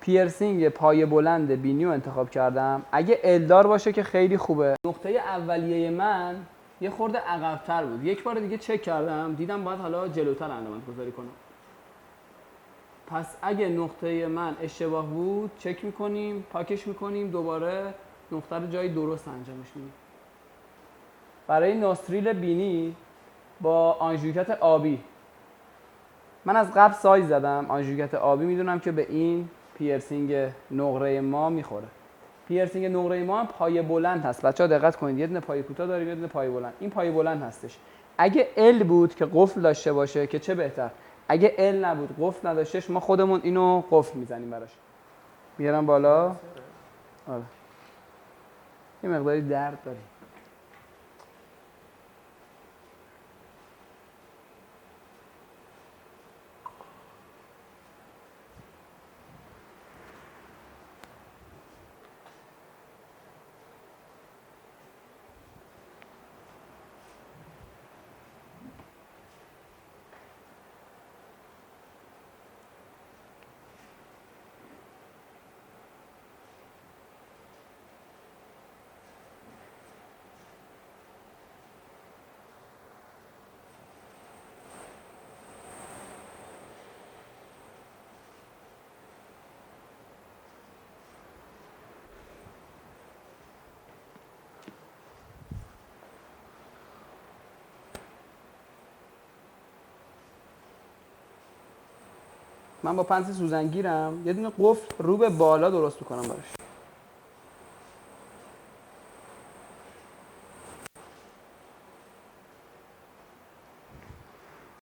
پیرسینگ پایه بلند بینی رو انتخاب کردم. اگه الدار باشه که خیلی خوبه. نقطه اولیه من یه خورده عقب‌تر بود. یک بار دیگه چک کردم دیدم باید حالا جلوتر علامت گذاری کنم. پس اگه نقطه من اشتباه بود چک میکنیم، پاکش میکنیم، دوباره نقطه رو جای درست انجامش میدیم. برای نوستریل بینی با آنژویکت آبی، من از قبل سایز زدم. آنژویکت آبی میدونم که به این پیرسینگ نقره ما میخوره. پیرسینگ نقره ما هم پایه بلند هست. بچه‌ها دقت کنید، یه دونه پایه کوتاه داریم، یه دونه پایه بلند. این پایه بلند هستش. اگه ال بود که قفل داشته باشه که چه بهتر. اگه ال نبود، قفل نداشتش، ما خودمون اینو قفل میزنیم براش. میارم بالا. آره. یه مقداری درد داره. من با پنس سوزنگیرم یه دونه قفل رو به بالا درست میکنم براش.